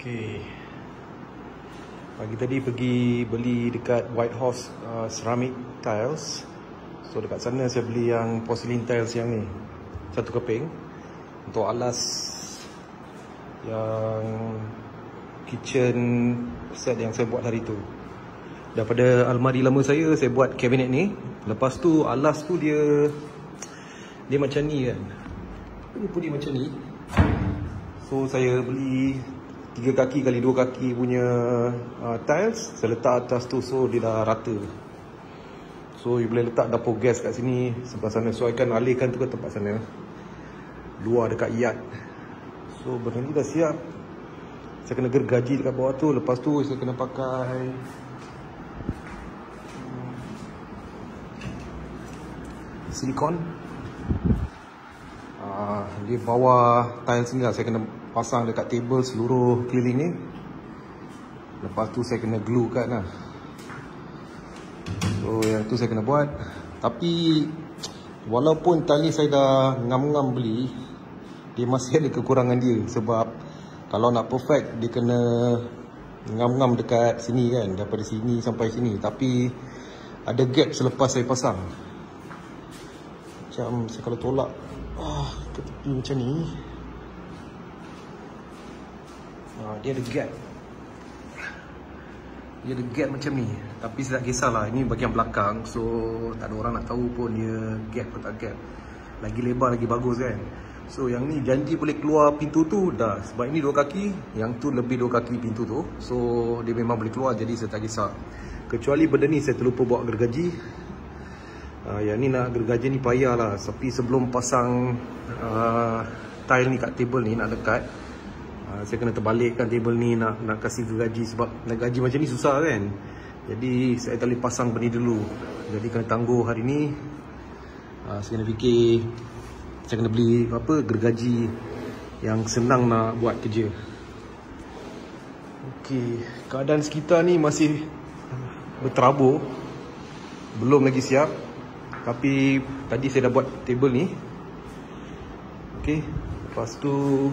Okay. Pagi tadi pergi beli dekat White Horse ceramic tiles. So dekat sana saya beli yang porcelain tiles yang ni, satu keping untuk alas yang kitchen set yang saya buat hari tu. Daripada almari lama saya buat kabinet ni. Lepas tu alas tu dia macam ni kan. Ini pun dia macam ni. So saya beli 3 kaki kali 2 kaki punya tiles. Saya letak atas tu, so dia dah rata. So you boleh letak dapur gas kat sini, sebelah sana. So I akan alihkan tu ke tempat sana, luar dekat yard. So benda ni dah siap. Saya kena gergaji dekat bawah tu. Lepas tu saya kena pakai silikon. Di bawah tiles ni lah saya kena pasang dekat table seluruh keliling ni. Lepas tu saya kena glue kan lah. So yang tu saya kena buat. Tapi walaupun tali saya dah ngam-ngam beli, dia masih ada kekurangan dia. Sebab kalau nak perfect, dia kena ngam-ngam dekat sini kan, daripada sini sampai sini. Tapi ada gap selepas saya pasang. Macam saya kalau tolak ke tepi macam ni, dia ada gap. Dia ada gap macam ni. Tapi saya tak kisahlah, ini bahagian belakang. So tak ada orang nak tahu pun dia gap ke tak gap. Lagi lebar lagi bagus kan. So yang ni janji boleh keluar pintu tu dah. Sebab ini 2 kaki, yang tu lebih 2 kaki pintu tu. So dia memang boleh keluar, jadi saya tak kisah. Kecuali benda ni saya terlupa bawa gergaji. Yang ni nak gergaji ni payah lah. Tapi sebelum pasang tile ni kat table ni, nak lekat, saya kena terbalikkan table ni, nak kasih gergaji. Sebab nak gaji macam ni susah kan. Jadi saya tak boleh pasang benda dulu. Jadi kena tangguh hari ni. Saya kena fikir, saya kena beli gergaji yang senang nak buat kerja. Okey, keadaan sekitar ni masih berterabur, belum lagi siap. Tapi tadi saya dah buat table ni. Okey, lepas tu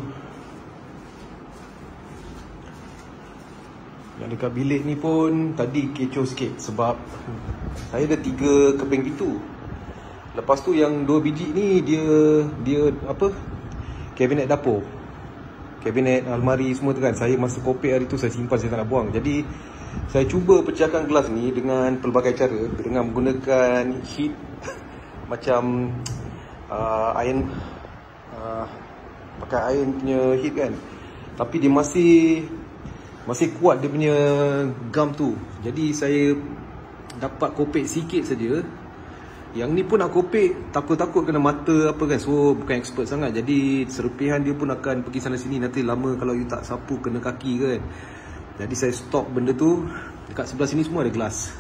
yang dekat bilik ni pun tadi kecoh sikit. Sebab saya ada 3 keping pintu. Lepas tu yang 2 biji ni dia kabinet dapur, kabinet almari semua tu kan. Saya masa COVID hari tu saya simpan, saya tak nak buang. Jadi saya cuba pecahkan gelas ni dengan pelbagai cara, dengan menggunakan heat macam iron, pakai iron punya heat kan. Tapi dia masih kuat dia punya gum tu. Jadi saya dapat kopek sikit saja. Yang ni pun nak kopek, takut kena mata apa kan. So bukan expert sangat. Jadi serpihan dia pun akan pergi sana sini. Nanti lama kalau you tak sapu kena kaki kan. Jadi saya stop benda tu. Dekat sebelah sini semua ada gelas.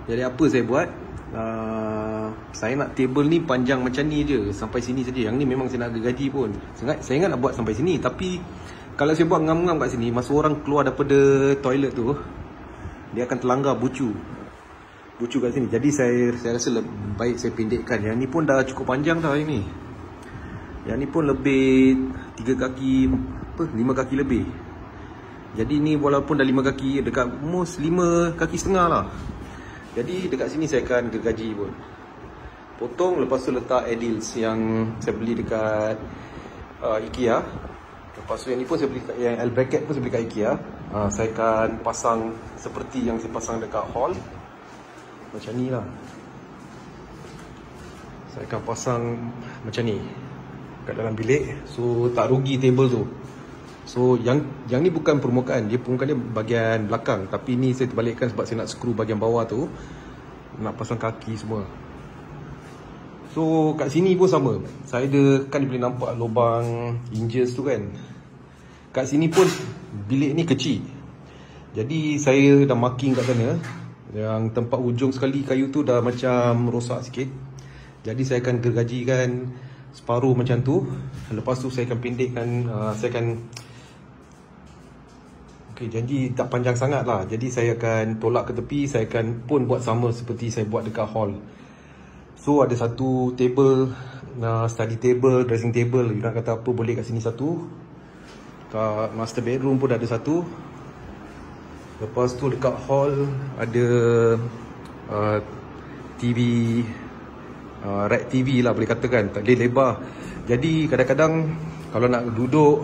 Jadi apa saya buat, saya nak table ni panjang macam ni je, sampai sini saja. Yang ni memang saya nak gergaji pun. Saya ingat nak buat sampai sini. Tapi kalau saya buat ngam-ngam kat sini, masa orang keluar daripada toilet tu, dia akan terlanggar bucu kat sini. Jadi saya rasa lebih baik saya pendekkan. Yang ni pun dah cukup panjang dah ini. Yang ni pun lebih 3 kaki, 5 kaki lebih. Jadi ni walaupun dah 5 kaki, dekat almost 5 kaki setengah lah. Jadi dekat sini saya akan gergaji pun. Potong, lepas tu letak edils yang saya beli dekat IKEA. Lepas tu yang ni pun saya beli, yang L bracket pun saya beli kat IKEA. Saya akan pasang seperti yang saya pasang dekat hall. Macam ni lah. Saya akan pasang macam ni kat dalam bilik. So tak rugi table tu. So yang ni bukan permukaan, dia permukaan dia bahagian belakang. Tapi ni saya terbalikkan sebab saya nak skru bahagian bawah tu, nak pasang kaki semua. So kat sini pun sama. Saya ada, kan dia boleh nampak lubang hinges tu kan. Kat sini pun bilik ni kecil. Jadi saya dah marking kat sana. Yang tempat ujung sekali kayu tu dah macam rosak sikit. Jadi saya akan gergajikan separuh macam tu. Lepas tu saya akan pendekkan, saya akan janji tak panjang sangat lah. Jadi saya akan tolak ke tepi. Saya akan pun buat sama seperti saya buat dekat hall. So ada satu table, study table, dressing table, you nak kata apa boleh kat sini satu. Kat master bedroom pun ada satu. Lepas tu dekat hall ada TV, rack TV lah boleh katakan. Tak boleh lebar. Jadi kadang-kadang kalau nak duduk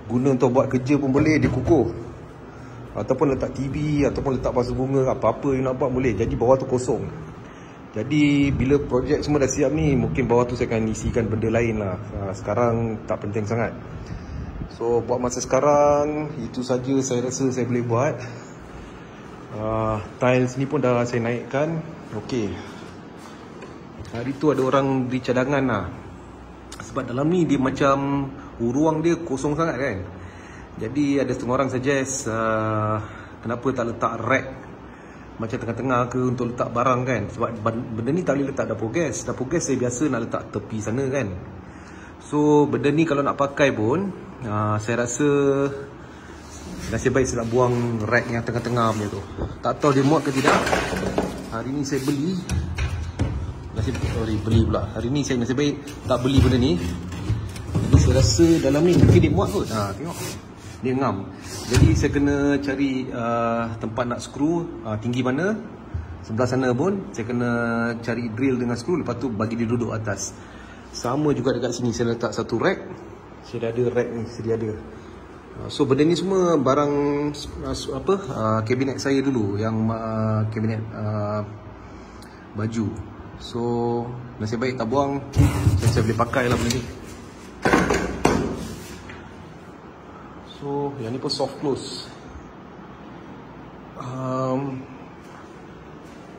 guna untuk buat kerja pun boleh, dia kukuh. Ataupun letak TV, ataupun letak vasu bunga, apa-apa yang nak buat boleh. Jadi bawah tu kosong. Jadi bila projek semua dah siap ni, mungkin bawah tu saya akan isikan benda lain lah. Sekarang tak penting sangat. So buat masa sekarang, itu saja saya rasa saya boleh buat. Tiles ni pun dah saya naikkan. Okey. Hari tu ada orang beri cadangan lah. Sebab dalam ni dia macam ruang dia kosong sangat kan. Jadi ada setengah orang suggest kenapa tak letak rack macam tengah-tengah ke untuk letak barang kan. Sebab benda ni tak boleh letak dapur gas. Dapur gas saya biasa nak letak tepi sana kan. So benda ni kalau nak pakai pun saya rasa nasib baik saya nak buang rack yang tengah-tengah punya tu. Tak tahu dia muat ke tidak. Hari ni saya beli. Beli pula. Hari ni saya nasib baik tak beli benda ni. Jadi saya rasa dalam ni mungkin dia muat kot. Tengok. Dia ngam. Jadi saya kena cari tempat nak skru tinggi mana. Sebelah sana pun saya kena cari drill dengan skru. Lepas tu bagi dia duduk atas. Sama juga dekat sini saya letak satu rack. Saya dah ada rack ni, sedia ada. So benda ni semua barang kabinet saya dulu. Yang kabinet baju. So nasib baik tak buang. Saya boleh pakai lah benda ni. So yang ni pun soft close.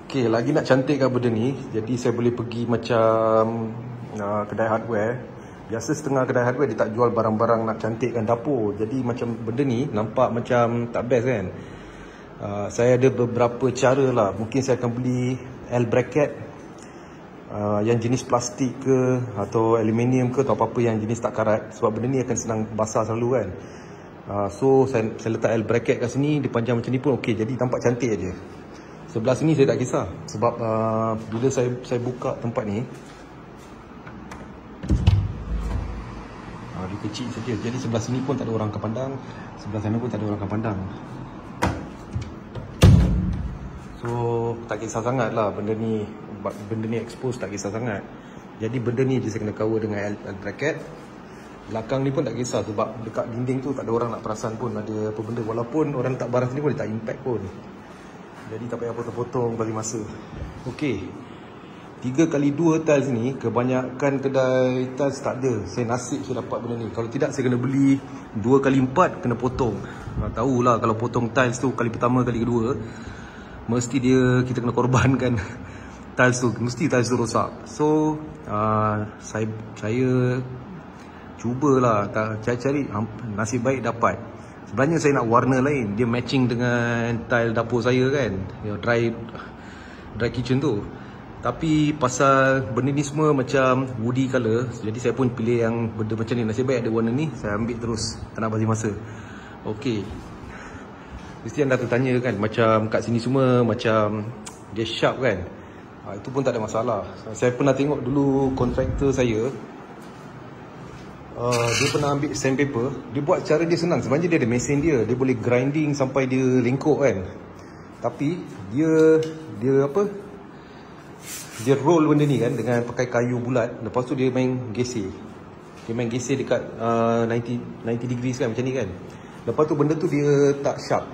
Okay, lagi nak cantikkan benda ni. Jadi saya boleh pergi macam kedai hardware. Biasa setengah kedai hardware dia tak jual barang-barang nak cantikkan dapur. Jadi macam benda ni nampak macam tak best kan. Saya ada beberapa cara lah. Mungkin saya akan beli L bracket yang jenis plastik ke atau aluminium ke atau apa-apa yang jenis tak karat. Sebab benda ni akan senang basah selalu kan. So saya letak L bracket kat sini. Dia panjang macam ni pun okey. Jadi nampak cantik aja. Sebelah sini saya tak kisah. Sebab bila saya buka tempat ni, dia kecil saja. Jadi sebelah sini pun tak ada orang akan pandang. Sebelah sana pun tak ada orang akan pandang. So tak kisah sangat lah benda ni. Benda ni expose tak kisah sangat. Jadi benda ni je saya kena cover dengan L bracket. Belakang ni pun tak kisah sebab dekat dinding tu tak ada orang nak perasan pun ada apa benda. Walaupun orang letak barang sini pun dia tak impact pun. Jadi tak payah potong-potong bagi masa. Okey, 3x2 tiles ni kebanyakan kedai tiles tak ada. Saya nasib saya dapat benda ni. Kalau tidak saya kena beli 2x4 kena potong. Tahulah kalau potong tiles tu kali pertama kali kedua mesti kita kena korbankan tiles tu, mesti tiles tu rosak. So saya cubalah cari nasib baik dapat. Sebenarnya saya nak warna lain, dia matching dengan tile dapur saya kan, dry kitchen tu. Tapi pasal benda ni semua macam woody colour, jadi saya pun pilih yang benda macam ni. Nasib baik ada warna ni, saya ambil terus, tak nak bagi masa. Okey, mesti anda tertanya kan, macam kat sini semua macam dia sharp kan. Itu pun tak ada masalah. Saya pernah tengok dulu kontraktor saya, dia pernah ambil sandpaper. Dia buat cara dia senang. Sebenarnya dia ada mesin dia. Dia boleh grinding sampai dia lengkok kan. Tapi dia apa, dia roll benda ni kan dengan pakai kayu bulat. Lepas tu dia main gesir. Dia main gesir dekat 90 degrees kan, macam ni kan. Lepas tu benda tu dia tak sharp.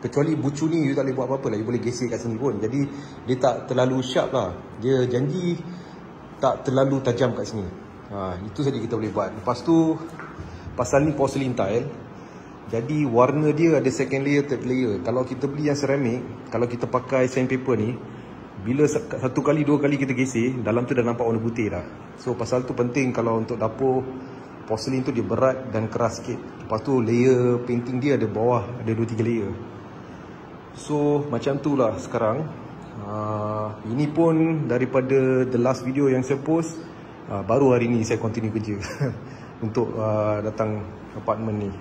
Kecuali bucu ni you tak boleh buat apa-apa lah. You boleh gesir kat sini pun. Jadi dia tak terlalu sharp lah. Dia janji tak terlalu tajam kat sini. Itu saja kita boleh buat. Lepas tu pasal ni porcelain tile, jadi warna dia ada second layer, third layer. Kalau kita beli yang ceramic, kalau kita pakai sandpaper ni, bila satu kali dua kali kita gesir, dalam tu dah nampak warna putih dah. So pasal tu penting kalau untuk dapur porcelain tu dia berat dan keras sikit. Lepas tu layer painting dia ada bawah, ada 2-3 layer. So macam tu lah sekarang. Ini pun daripada the last video yang saya post. Baru hari ni saya continue kerja untuk datang apartmen ni.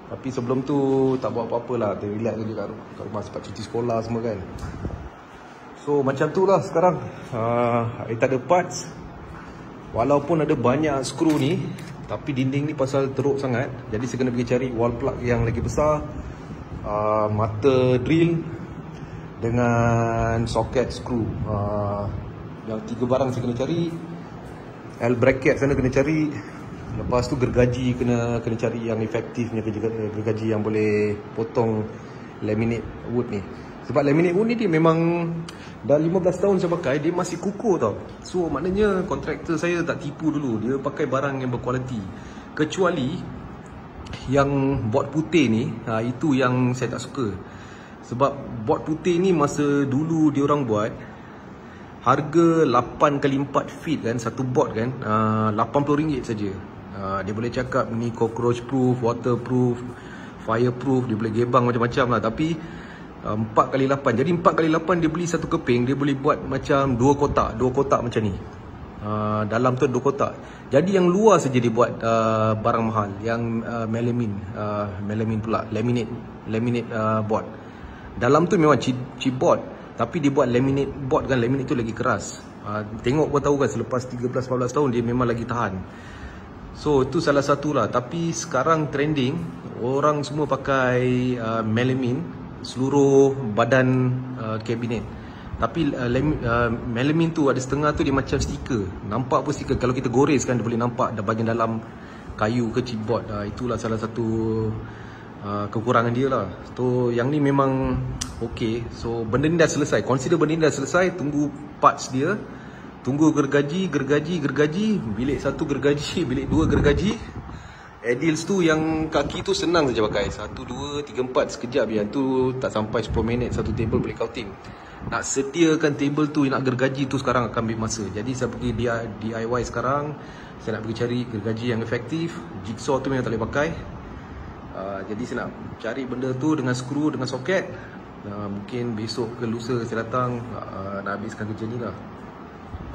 Tapi sebelum tu tak buat apa-apa lah, relax je kat rumah sebab cuti sekolah semua kan. So macam tu lah sekarang. Tak ada parts. Walaupun ada banyak skru ni, Tapi dinding ni pasal teruk sangat, jadi saya kena pergi cari wall plug yang lagi besar, mata drill dengan socket screw. Yang 3 barang saya kena cari. L bracket sana kena cari. Lepas tu gergaji kena cari yang efektifnya, gergaji yang boleh potong laminate wood ni. Sebab laminate wood ni dia memang dah 15 tahun saya pakai, dia masih kukuh tau. So maknanya kontraktor saya tak tipu dulu, dia pakai barang yang berkualiti. Kecuali yang board putih ni, itu yang saya tak suka. Sebab board putih ni masa dulu diorang buat, harga 8x4 feet kan, satu board kan, RM80 saja. Dia boleh cakap ni cockroach proof, waterproof, fireproof, dia boleh gebang macam-macam lah. Tapi 4x8, jadi 4x8 dia beli satu keping, dia boleh buat macam 2 kotak macam ni. Dalam tu 2 kotak. Jadi yang luar saja dia buat barang mahal, yang melamine pula, laminate board. Dalam tu memang chipboard, tapi dia buat laminate board kan, laminate tu lagi keras. Tengok pun tahu kan, selepas 13-14 tahun dia memang lagi tahan. So itu salah satu lah. Tapi sekarang trending, orang semua pakai melamine seluruh badan kabinet. Tapi melamine tu ada setengah tu dia macam stiker. Nampak pun stiker, kalau kita gores kan dia boleh nampak bahagian dalam kayu ke chipboard. Itulah salah satu kekurangan dia lah. So yang ni memang ok. So benda ni dah selesai, consider benda ni dah selesai. Tunggu parts dia, tunggu gergaji, bilik 1 gergaji, bilik 2 gergaji. Adils tu yang kaki tu senang saja pakai, 1, 2, 3, 4 sekejap je. Tu tak sampai 10 minit satu table boleh counting. Nak sediakan table tu, nak gergaji tu sekarang akan ambil masa. Jadi saya pergi DIY sekarang. Saya nak pergi cari gergaji yang efektif. Jigsaw tu memang tak boleh pakai. Jadi saya nak cari benda tu dengan skru, dengan soket. Mungkin besok ke lusa saya datang, nak habiskan kerja ni lah.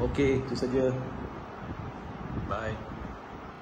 Ok, itu saja. Bye.